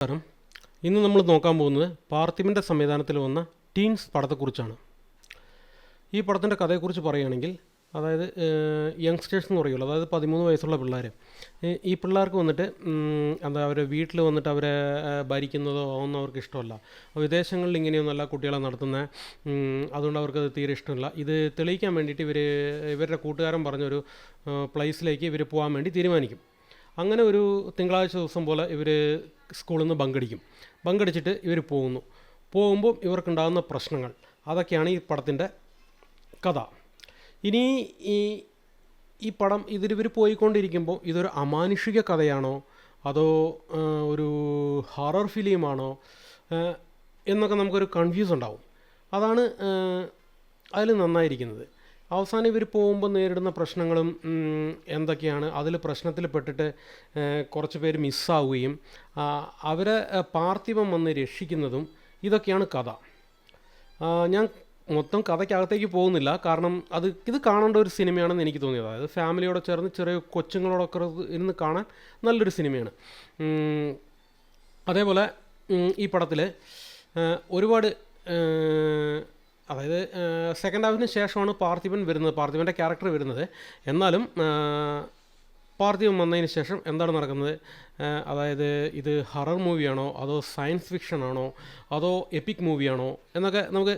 നമസ്കാരം. ഇന്ന് നമ്മൾ നോക്കാൻ പോകുന്നത് പാർത്ഥിബൻ്റെ സംവിധാനത്തിൽ വന്ന ടീൻസ് പടത്തെക്കുറിച്ചാണ്. ഈ പടത്തിൻ്റെ കഥയെക്കുറിച്ച് പറയുകയാണെങ്കിൽ, അതായത് യങ്സ്റ്റേഴ്സ് എന്ന് പറയുമല്ലോ, അതായത് 13 വയസ്സുള്ള പിള്ളേർ. ഈ പിള്ളേർക്ക് വന്നിട്ട് അവരെ വീട്ടിൽ വന്നിട്ട് അവരെ ഭരിക്കുന്നതോ ഒന്നും അവർക്ക് ഇഷ്ടമല്ല. വിദേശങ്ങളിൽ ഇങ്ങനെയൊന്നുമല്ല കുട്ടികളെ നടത്തുന്നത്. അതുകൊണ്ട് അവർക്കത് തീരെ ഇഷ്ടമില്ല. ഇത് തെളിയിക്കാൻ വേണ്ടിയിട്ട് ഇവരുടെ കൂട്ടുകാരൻ പറഞ്ഞൊരു പ്ലേസിലേക്ക് ഇവർ പോകാൻ വേണ്ടി തീരുമാനിക്കും. അങ്ങനെ ഒരു തിങ്കളാഴ്ച ദിവസം പോലെ ഇവർ സ്കൂളിൽ നിന്ന് ബങ്കടിച്ചിട്ട് ഇവർ പോകുമ്പോൾ ഇവർക്കുണ്ടാകുന്ന പ്രശ്നങ്ങൾ, അതൊക്കെയാണ് ഈ പടത്തിൻ്റെ കഥ. ഇനി ഈ പടം ഇവർ പോയിക്കൊണ്ടിരിക്കുമ്പോൾ ഇതൊരു അമാനുഷിക കഥയാണോ അതോ ഒരു ഹൊറർ ഫിലിമാണോ എന്നൊക്കെ നമുക്കൊരു കൺഫ്യൂസ് ഉണ്ടാവും. അതാണ് അതിൽ നന്നായിരിക്കുന്നത്. അവസാനം ഇവർ പോകുമ്പോൾ നേരിടുന്ന പ്രശ്നങ്ങളും എന്തൊക്കെയാണ്, അതിൽ പ്രശ്നത്തിൽ പെട്ടിട്ട് കുറച്ച് പേര് മിസ്സാവുകയും അവരെ പാർത്ഥിബൻ വന്ന് രക്ഷിക്കുന്നതും, ഇതൊക്കെയാണ് കഥ. ഞാൻ മൊത്തം കഥയ്ക്കകത്തേക്ക് പോകുന്നില്ല, കാരണം ഇത് കാണേണ്ട ഒരു സിനിമയാണെന്ന് എനിക്ക് തോന്നിയത്. അതായത് ഫാമിലിയോടെ ചേർന്ന് ചെറിയ കൊച്ചുങ്ങളോടൊക്കെ ഇരുന്ന് കാണാൻ നല്ലൊരു സിനിമയാണ്. അതേപോലെ ഈ പടത്തിൽ ഒരുപാട്, അതായത് സെക്കൻഡ് ഹാഫിന് ശേഷമാണ് പാർത്ഥിബൻ്റെ ക്യാരക്ടർ വരുന്നത്. എന്നാലും പാർത്ഥിബൻ വന്നതിന് ശേഷം എന്താണ് നടക്കുന്നത്, അതായത് ഇത് ഹൊറർ മൂവിയാണോ അതോ സയൻസ് ഫിക്ഷൻ ആണോ അതോ എപ്പിക് മൂവിയാണോ എന്നൊക്കെ നമുക്ക്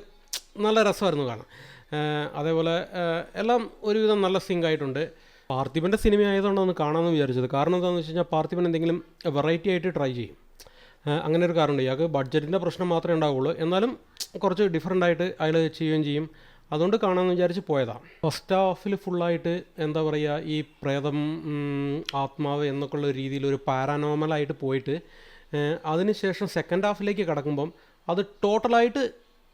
നല്ല രസമായിരുന്നു കാണാൻ. അതേപോലെ എല്ലാം ഒരുവിധം നല്ല സിങ്ക് ആയിട്ടുണ്ട്. പാർത്ഥിബൻ്റെ സിനിമ ആയതുകൊണ്ടാണ് ഒന്ന് കാണാമെന്ന് വിചാരിച്ചത്. കാരണം എന്താണെന്ന് വെച്ച് കഴിഞ്ഞാൽ പാർത്ഥിബൻ എന്തെങ്കിലും വെറൈറ്റി ആയിട്ട് ട്രൈ ചെയ്യും. അങ്ങനെ ഒരു കാരണമുണ്ട്. ഇയാൾക്ക് ബഡ്ജറ്റിൻ്റെ പ്രശ്നം മാത്രമേ ഉണ്ടാവുള്ളൂ. എന്നാലും കുറച്ച് ഡിഫറെൻ്റ് ആയിട്ട് അയാൾ ചെയ്യുകയും ചെയ്യും. അതുകൊണ്ട് കാണാമെന്ന് വിചാരിച്ച് പോയതാണ്. ഫസ്റ്റ് ഹാഫിൽ ഫുള്ളായിട്ട് എന്താ പറയുക, ഈ പ്രേതം, ആത്മാവ് എന്നൊക്കെയുള്ള രീതിയിൽ ഒരു പാരാനോർമലായിട്ട് പോയിട്ട് അതിനുശേഷം സെക്കൻഡ് ഹാഫിലേക്ക് കടക്കുമ്പം അത് ടോട്ടലായിട്ട്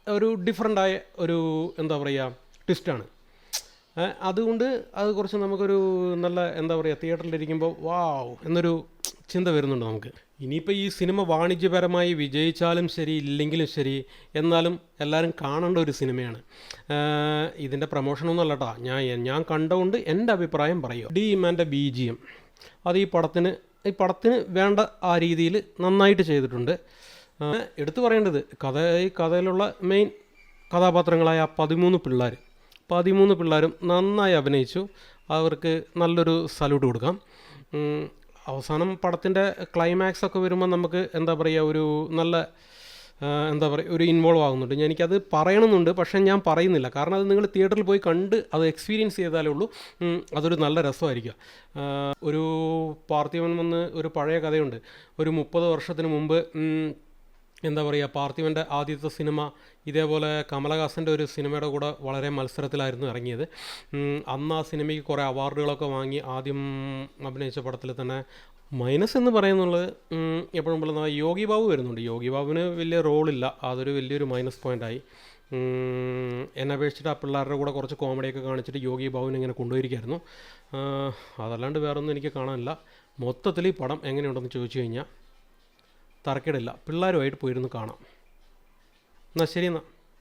ഒരു ഡിഫറെൻ്റായ ഒരു എന്താ പറയുക ട്വിസ്റ്റാണ്. അതുകൊണ്ട് അത് കുറച്ച് നമുക്കൊരു നല്ല എന്താ പറയുക, തിയേറ്ററിലിരിക്കുമ്പോൾ വാവ് എന്നൊരു ചിന്ത വരുന്നുണ്ട് നമുക്ക്. ഇനിയിപ്പോൾ ഈ സിനിമ വാണിജ്യപരമായി വിജയിച്ചാലും ശരി ഇല്ലെങ്കിലും ശരി, എന്നാലും എല്ലാവരും കാണേണ്ട ഒരു സിനിമയാണ്. ഇതിൻ്റെ പ്രൊമോഷനൊന്നും അല്ല കേട്ടോ, ഞാൻ കണ്ടുകൊണ്ട് എൻ്റെ അഭിപ്രായം പറയുക. ഇമാൻ്റെ BGM അത് ഈ പടത്തിന് വേണ്ട ആ രീതിയിൽ നന്നായിട്ട് ചെയ്തിട്ടുണ്ട്. എടുത്തു പറയേണ്ടത് ഈ കഥയിലുള്ള മെയിൻ കഥാപാത്രങ്ങളായ 13 പിള്ളേരും നന്നായി അഭിനയിച്ചു. അവർക്ക് നല്ലൊരു സല്യൂട്ട് കൊടുക്കാം. അവസാനം പടത്തിൻ്റെ ക്ലൈമാക്സ് ഒക്കെ വരുമ്പോൾ നമുക്ക് എന്താ പറയുക, ഒരു നല്ല ഒരു ഇൻവോൾവ് ആകുന്നുണ്ട്. എനിക്കത് പറയണമെന്നുണ്ട്, പക്ഷേ ഞാൻ പറയുന്നില്ല. കാരണം അത് നിങ്ങൾ തിയേറ്ററിൽ പോയി കണ്ട് അത് എക്സ്പീരിയൻസ് ചെയ്താലേ ഉള്ളൂ അതൊരു നല്ല രസമായിരിക്കും. ഒരു പാർത്ഥിബൻ വന്ന് ഒരു പഴയ കഥയുണ്ട്. ഒരു 30 വർഷത്തിന് മുമ്പ് എന്താ പറയുക, പാർത്ഥിബൻ്റെ ആദ്യത്തെ സിനിമ ഇതേപോലെ കമലഹാസൻ്റെ ഒരു സിനിമയുടെ കൂടെ വളരെ മത്സരത്തിലായിരുന്നു ഇറങ്ങിയത്. അന്ന് ആ സിനിമയ്ക്ക് കുറേ അവാർഡുകളൊക്കെ വാങ്ങി. ആദ്യം അഭിനയിച്ച പടത്തിൽ തന്നെ മൈനസ് എന്ന് പറയുന്നുള്ളത് എപ്പോഴും പോലെ യോഗി ബാബു വരുന്നുണ്ട്. യോഗി ബാബുവിന് വലിയ റോളില്ല, അതൊരു വലിയൊരു മൈനസ് പോയിൻ്റായി. എന്നെ അപേക്ഷിച്ചിട്ട് ആ പിള്ളേരുടെ കൂടെ കുറച്ച് കോമഡിയൊക്കെ കാണിച്ചിട്ട് യോഗി ബാബുവിനെ ഇങ്ങനെ കൊണ്ടുപോയിരിക്കായിരുന്നു. അതല്ലാണ്ട് വേറൊന്നും എനിക്ക് കാണാനില്ല. മൊത്തത്തിൽ ഈ പടം എങ്ങനെയുണ്ടെന്ന് ചോദിച്ചു കഴിഞ്ഞാൽ തരക്കേടില്ല, പിള്ളേരുമായിട്ട് പോയിരുന്ന് കാണാം. എന്നാൽ ശരി എന്നാൽ.